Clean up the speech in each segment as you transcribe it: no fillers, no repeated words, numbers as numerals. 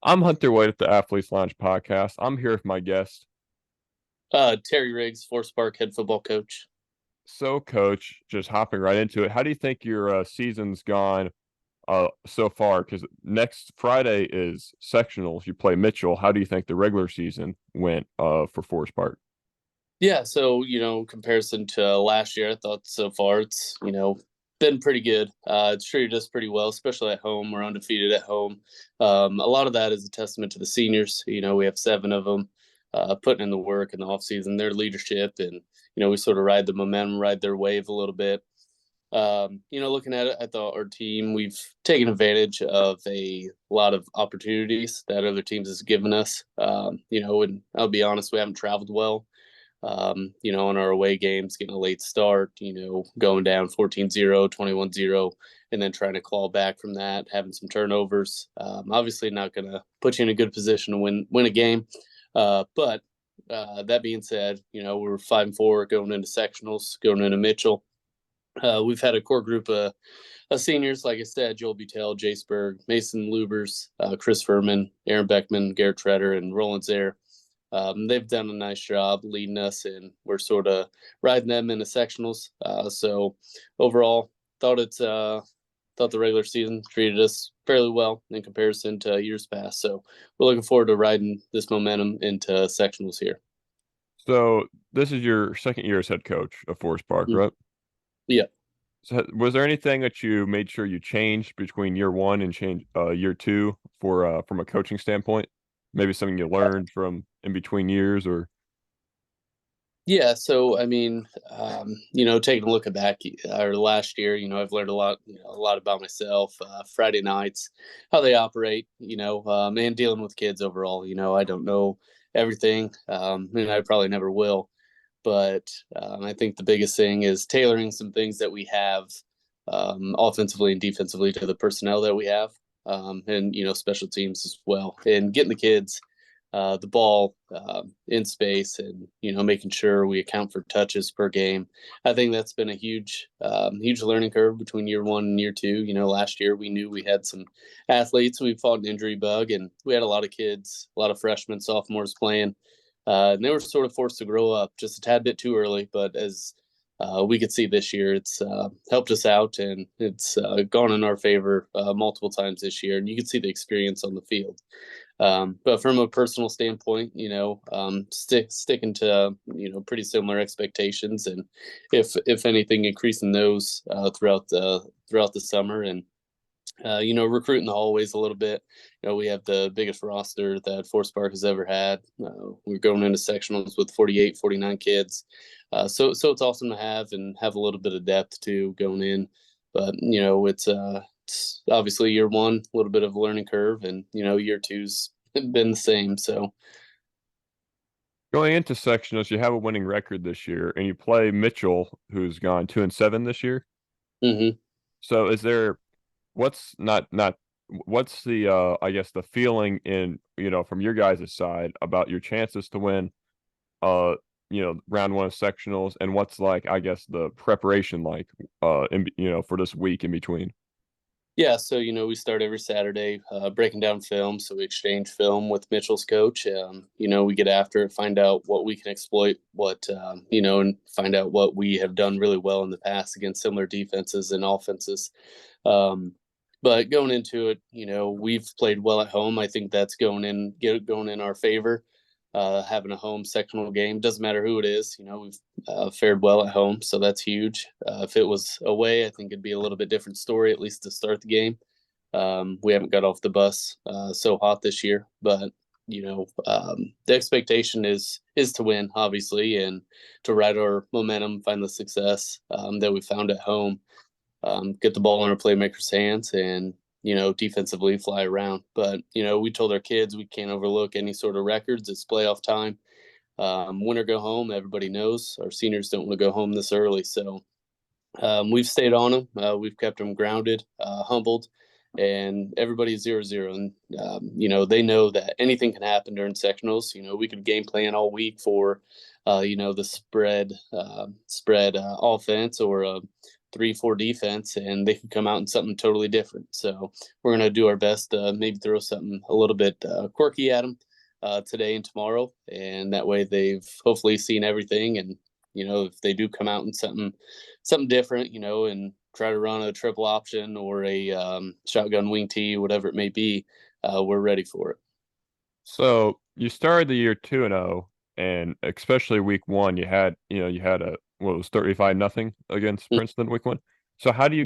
I'm Hunter White at the Athletes Lounge podcast. I'm here with my guest. Terry Riggs, Forest Park head football coach. So, coach, just hopping right into it. How do you think your season's gone so far? Because next Friday is sectionals. You play Mitchell. How do you think the regular season went for Forest Park? Yeah, so comparison to last year, I thought so far it's been pretty good. It's treated us pretty well, especially at home. We're undefeated at home. A lot of that is a testament to the seniors. We have seven of them putting in the work in the offseason, their leadership, and we sort of ride the momentum, ride their wave a little bit. Looking at it, I thought our team, we've taken advantage of a lot of opportunities that other teams has given us. And I'll be honest, we haven't traveled well. On our away games, getting a late start, going down 14-0, 21-0, and then trying to claw back from that, having some turnovers. Obviously not going to put you in a good position to win a game. But that being said, we're 5-4 going into sectionals, going into Mitchell. We've had a core group of seniors, like I said, Joel Butel, Jace Berg, Mason Lubers, Chris Furman, Aaron Beckman, Garrett Treader, and Roland Zaire. They've done a nice job leading us, and we're sort of riding them into sectionals. So overall, thought it's thought the regular season treated us fairly well in comparison to years past. So we're looking forward to riding this momentum into sectionals here. So, this is your second year as head coach of Forest Park, Mm. right? Yeah. So, was there anything that you made sure you changed between year one and year two for from a coaching standpoint? Maybe something you learned from in between years, or Yeah, so I mean, taking a look at back or last year, I've learned a lot about myself. Friday nights, how they operate, and dealing with kids overall. I don't know everything, and I probably never will. But I think the biggest thing is tailoring some things that we have, offensively and defensively, to the personnel that we have, and special teams as well, and getting the kids the ball in space, and making sure we account for touches per game. I think that's been a huge learning curve between year one and year two. Last year we knew we had some athletes. We fought an injury bug, and we had a lot of kids, a lot of freshmen, sophomores playing, and they were sort of forced to grow up just a tad bit too early. But as we could see this year, it's helped us out, and it's gone in our favor multiple times this year. And you can see the experience on the field. But from a personal standpoint, sticking to pretty similar expectations, and if anything, increasing those throughout the summer, and recruiting the hallways a little bit. We have the biggest roster that Forest Park has ever had. We're going into sectionals with 48, 49 kids. So it's awesome to have a little bit of depth too going in. But it's obviously year one, a little bit of a learning curve, and year two's been the same. So going into sectionals, you have a winning record this year, and you play Mitchell, who's gone 2-7 this year. mhm. So, is there what's not what's the I guess the feeling in from your guys' side about your chances to win uh round one of sectionals, and what's like I guess the preparation like for this week in between? Yeah, so we start every Saturday breaking down film. So we exchange film with Mitchell's coach. We get after it, find out what we can exploit, and find out what we have done really well in the past against similar defenses and offenses. Um, but going into it, we've played well at home. I think that's going in our favor. Having a home sectional game doesn't matter who it is. We've fared well at home, so that's huge. If it was away, I think it'd be a little bit different story, at least to start the game. We haven't got off the bus so hot this year, but the expectation is to win, obviously, and to ride our momentum, find the success that we found at home, get the ball in our playmakers' hands, and defensively fly around. But we told our kids we can't overlook any sort of records. It's playoff time. Win or go home. Everybody knows our seniors don't want to go home this early, so we've stayed on them. We've kept them grounded, humbled, and everybody's 0-0. And they know that anything can happen during sectionals. We could game plan all week for the spread offense, or 3-4 defense, and they could come out in something totally different. So we're going to do our best to maybe throw something a little bit quirky at them today and tomorrow, and that way they've hopefully seen everything. And if they do come out in something different, and try to run a triple option or a shotgun wing tee, whatever it may be, we're ready for it. So you started the year 2-0, and especially week one, you had a what was 35-0 against Mm. Princeton week one. So Yep. how do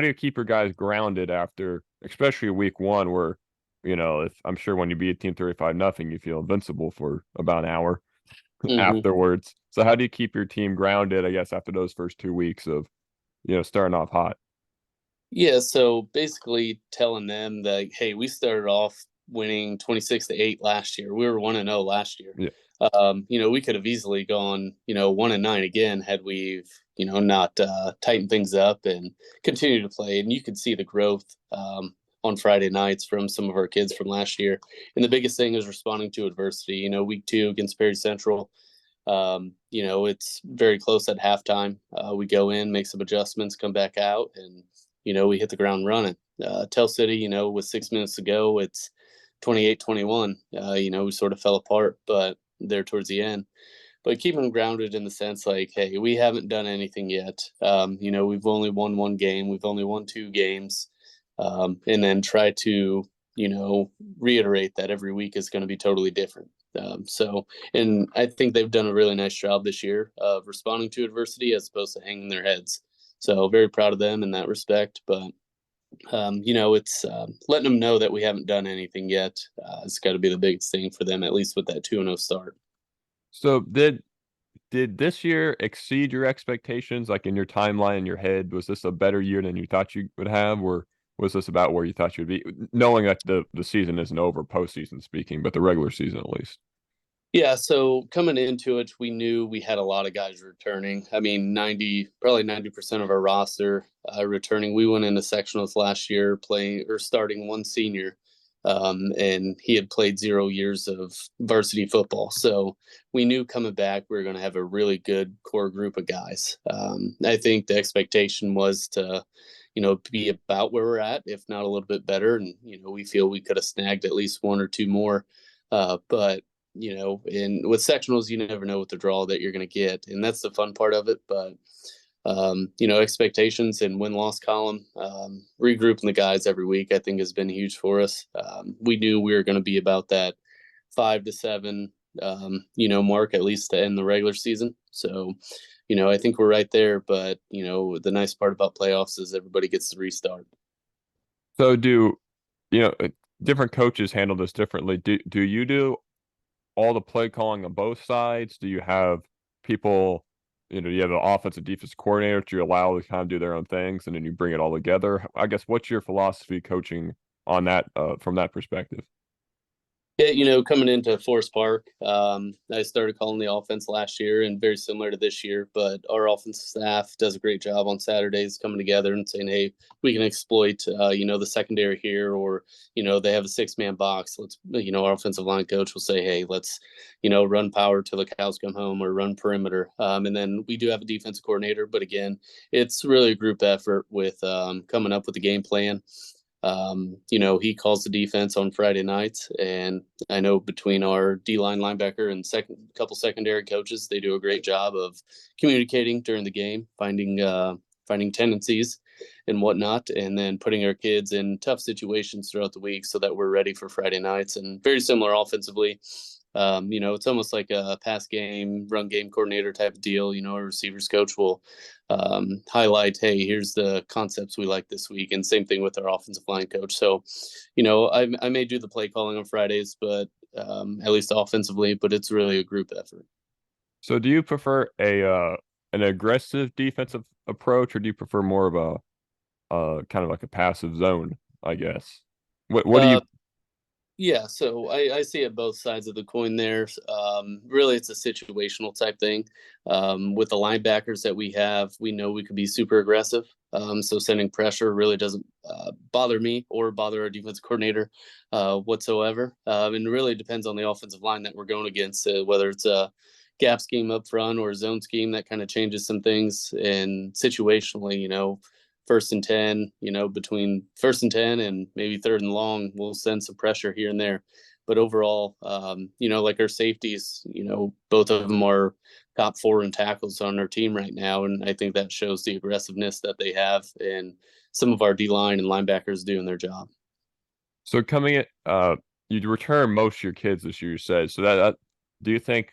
you keep your guys grounded after, especially week one, where if I'm sure when you beat a team 35-0, you feel invincible for about an hour Hmm. afterwards. So how do you keep your team grounded, I guess, after those first 2 weeks of starting off hot? Yeah, so basically telling them that, hey, we started off winning 26-8 last year. We were 1-0 last year. Yeah. We could have easily gone, 1-9 again had we, not tightened things up and continued to play. And you could see the growth on Friday nights from some of our kids from last year. And the biggest thing is responding to adversity. Week 2 against Perry Central, it's very close at halftime. We go in, make some adjustments, come back out, and we hit the ground running. Tell City, with 6 minutes to go, it's 28-21. We sort of fell apart, but there towards the end. But keeping them grounded in the sense like, hey, we haven't done anything yet. We've only won one game, we've only won 2 games, and then try to, reiterate that every week is going to be totally different. And I think they've done a really nice job this year of responding to adversity as opposed to hanging their heads. So very proud of them in that respect. But it's letting them know that we haven't done anything yet. It's got to be the biggest thing for them, at least with that 2-0 start. So did this year exceed your expectations? Like in your timeline in your head, was this a better year than you thought you would have, or was this about where you thought you'd be? Knowing that the season isn't over, postseason speaking, but the regular season at least. Yeah, so coming into it, we knew we had a lot of guys returning. I mean, probably 90% of our roster returning. We went into sectionals last year playing or starting one senior, and he had played 0 years of varsity football. So we knew coming back we were going to have a really good core group of guys. I think the expectation was to, be about where we're at, if not a little bit better. And we feel we could have snagged at least one or two more, but and with sectionals, you never know what the draw that you're going to get. And that's the fun part of it. But, expectations and win-loss column, regrouping the guys every week, I think has been huge for us. We knew we were going to be about that 5-7, mark, at least to end the regular season. So, I think we're right there. But, the nice part about playoffs is everybody gets to restart. So you know different coaches handle this differently? Do you do all the play calling on both sides? Do you have people, you have an offensive defense coordinator to allow to kind of do their own things and then you bring it all together? I guess what's your philosophy coaching on that from that perspective? Yeah, coming into Forest Park, I started calling the offense last year and very similar to this year, but our offensive staff does a great job on Saturdays coming together and saying, hey, we can exploit, the secondary here, or, they have a 6-man box. Let's, our offensive line coach will say, hey, let's, run power till the cows come home or run perimeter. And then we do have a defensive coordinator, but again, it's really a group effort with coming up with a game plan. He calls the defense on Friday nights, and I know between our D-line linebacker and couple secondary coaches, they do a great job of communicating during the game, finding tendencies and whatnot, and then putting our kids in tough situations throughout the week so that we're ready for Friday nights. And very similar offensively. It's almost like a pass game, run game coordinator type of deal. Our receivers coach will highlight, hey, here's the concepts we like this week. And same thing with our offensive line coach. So, I may do the play calling on Fridays, but at least offensively, but it's really a group effort. So do you prefer an aggressive defensive approach, or do you prefer more of a kind of like a passive zone, I guess? What do you? Yeah, so I see it both sides of the coin there. Really, it's a situational type thing. With the linebackers that we have, we know we could be super aggressive. So sending pressure really doesn't bother me or bother our defensive coordinator whatsoever. And it really depends on the offensive line that we're going against, whether it's a gap scheme up front or a zone scheme that kind of changes some things. And situationally, first and 10, between first and 10 and maybe third and long, we'll send some pressure here and there. But overall, like our safeties, both of them are top 4 in tackles on our team right now. And I think that shows the aggressiveness that they have, and some of our D line and linebackers doing their job. So coming at you return most of your kids this year, you said. So that do you think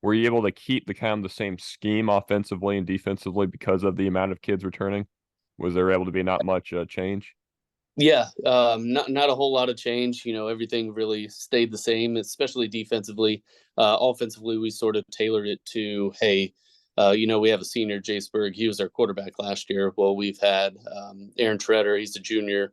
were you able to keep the kind of the same scheme offensively and defensively because of the amount of kids returning? Was there able to be not much change? Yeah, not a whole lot of change. Everything really stayed the same, especially defensively. Offensively, we sort of tailored it to, hey, we have a senior, Jace Berg. He was our quarterback last year. Well, we've had Aaron Treader. He's a junior.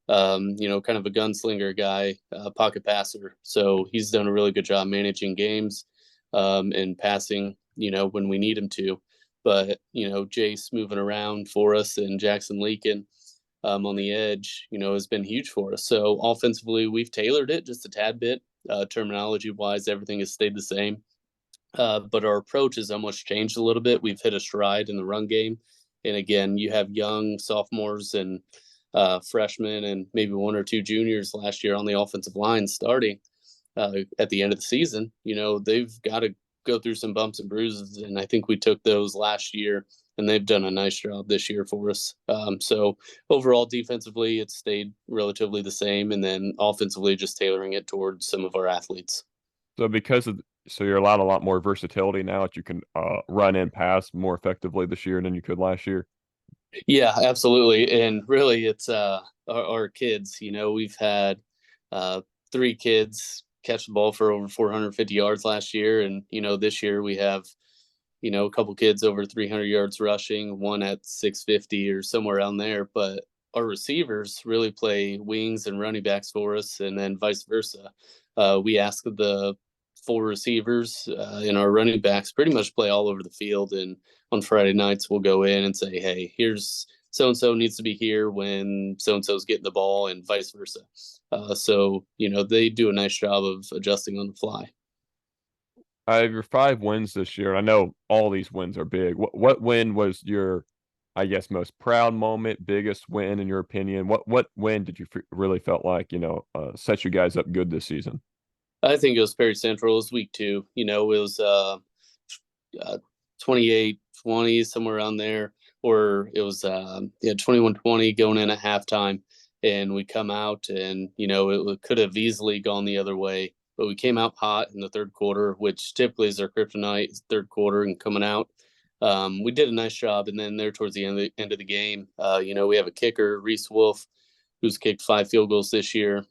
Kind of a gunslinger guy, pocket passer. So he's done a really good job managing games and passing. When we need him to. But Jace moving around for us, and Jackson Leakin on the edge, has been huge for us. So offensively, we've tailored it just a tad bit. Terminology wise, everything has stayed the same. But our approach has almost changed a little bit. We've hit a stride in the run game. And again, you have young sophomores and freshmen and maybe 1 or 2 juniors last year on the offensive line starting at the end of the season. They've got to go through some bumps and bruises. And I think we took those last year, and they've done a nice job this year for us. So overall, defensively, it's stayed relatively the same. And then offensively, just tailoring it towards some of our athletes. So so you're allowed a lot more versatility now that you can run and pass more effectively this year than you could last year. Yeah, absolutely. And really, it's our kids. We've had 3 kids catch the ball for over 450 yards last year. And, this year we have, a couple kids over 300 yards rushing, one at 650 or somewhere around there. But our receivers really play wings and running backs for us, and then vice versa. We ask the 4 receivers and our running backs pretty much play all over the field. And on Friday nights, we'll go in and say, hey, here's so and so needs to be here when so and so's getting the ball, and vice versa. So, they do a nice job of adjusting on the fly. Your 5 wins this year. I know all these wins are big. What win was your, I guess, most proud moment, biggest win in your opinion? What win did you really felt like set you guys up good this season? I think it was Perry Central. It was week 2. It was 28-20, somewhere around there, or it was 21-20 going in at halftime, and we come out, and it could have easily gone the other way, but we came out hot in the third quarter, which typically is our kryptonite, third quarter and coming out. We did a nice job, and then there towards the end of the game, we have a kicker, Reese Wolf, who's kicked 5 field goals this year.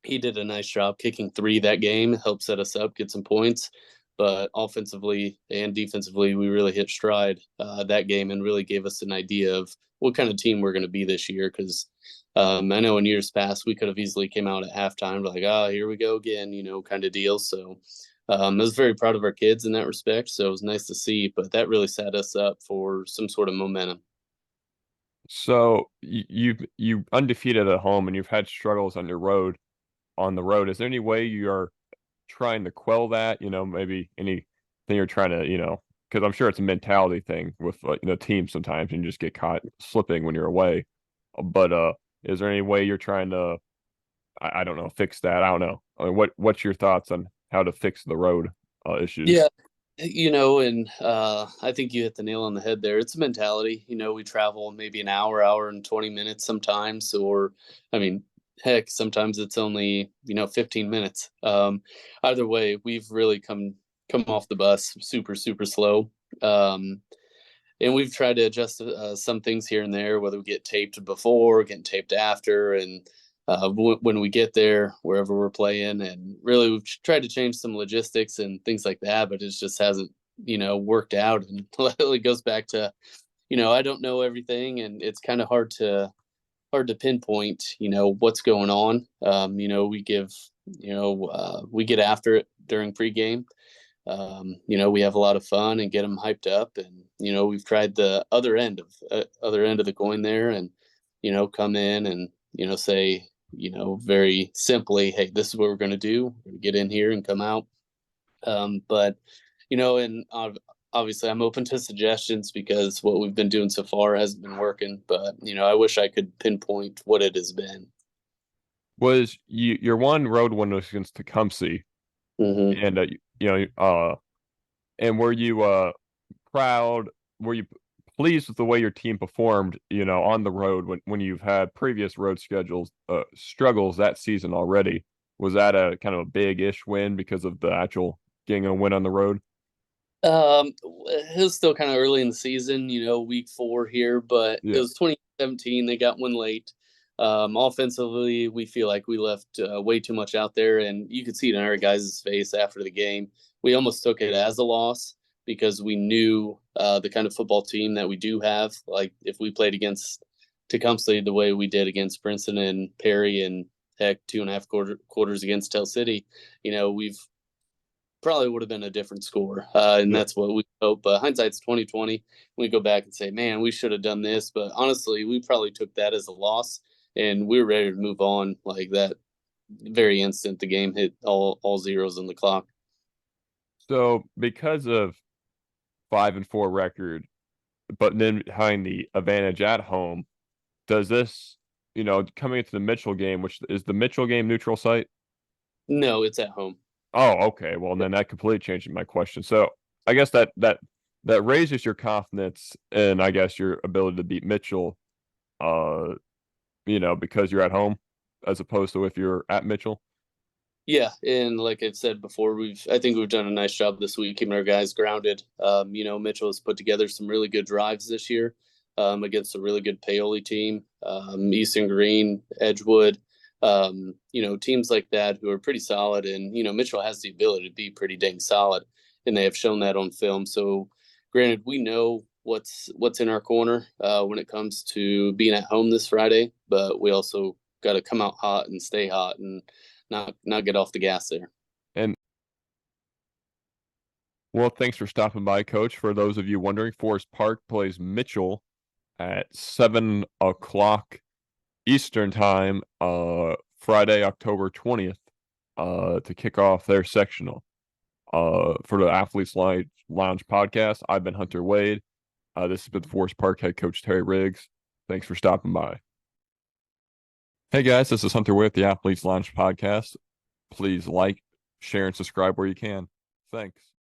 He did a nice job kicking 3 that game, helped set us up, get some points. But offensively and defensively, we really hit stride that game, and really gave us an idea of what kind of team we're going to be this year. Because I know in years past, we could have easily came out at halftime like, here we go again, kind of deal. So I was very proud of our kids in that respect. So it was nice to see, but that really set us up for some sort of momentum. So you undefeated at home, and you've had struggles on the road. Is there any way you're trying to quell that? Maybe anything you're trying to, because I'm sure it's a mentality thing with teams sometimes, and you just get caught slipping when you're away. But is there any way you're trying to, I don't know, fix that? I don't know. I mean, what's your thoughts on how to fix the road issues? Yeah, and I think you hit the nail on the head there. It's a mentality. We travel maybe an hour and 20 minutes sometimes, or, I mean, heck, sometimes it's only, 15 minutes. Either way, we've really come off the bus super, super slow. And we've tried to adjust some things here and there, whether we get taped before, getting taped after, and when we get there, wherever we're playing. And really, we've tried to change some logistics and things like that, but it just hasn't, worked out. And it goes back to, I don't know everything, and it's kind of hard to pinpoint, what's going on. We give, we get after it during pregame. We have a lot of fun and get them hyped up, and we've tried the other end of the coin there, and come in and say very simply, hey, this is what we're going to do. We're going to get in here and come out But and obviously I'm open to suggestions because what we've been doing so far hasn't been working. But I wish I could pinpoint what it has been. Was your one road win was against Tecumseh, Hmm. and and were you proud? Were you pleased with the way your team performed, on the road when you've had previous road struggles that season already? Was that a kind of a big-ish win because of the actual getting a win on the road? It was still kind of early in the season, week 4 here, but it Yeah. was 2017. They got one late. Offensively, we feel like we left way too much out there, and you could see it in our guys' face after the game. We almost took it as a loss because we knew the kind of football team that we do have. Like if we played against Tecumseh the way we did against Princeton and Perry, and heck, 2.5 quarters against Tell City, we've probably would have been a different score. And Yeah. that's what we hope. But hindsight's 2020. We go back and say, man, we should have done this. But honestly, we probably took that as a loss, and we were ready to move on like that. Very instant, the game hit all zeros on the clock. So because of 5-4 record, but then behind the advantage at home, does this, coming into the Mitchell game, which is the Mitchell game neutral site? No, it's at home. Oh, okay. Well, then that completely changes my question. So I guess that raises your confidence and I guess your ability to beat Mitchell, uh, because you're at home as opposed to if you're at Mitchell. Yeah, and like I've said before, I think we've done a nice job this week keeping our guys grounded. Mitchell has put together some really good drives this year against a really good Paoli team, Eastern Green, Edgewood, teams like that who are pretty solid. And Mitchell has the ability to be pretty dang solid, and they have shown that on film. So, granted, we know what's in our corner when it comes to being at home this Friday, but we also got to come out hot and stay hot and not get off the gas there. And well, thanks for stopping by, Coach. For those of you wondering, Forest Park plays Mitchell at 7 o'clock Eastern time, Friday, October 20th, to kick off their sectional. For the Athletes Lounge podcast, I've been Hunter Wade. This has been Forest Park head coach Terry Riggs. Thanks for stopping by. Hey guys, this is Hunter Wade with the Athletes Lounge podcast. Please like, share, and subscribe where you can. Thanks.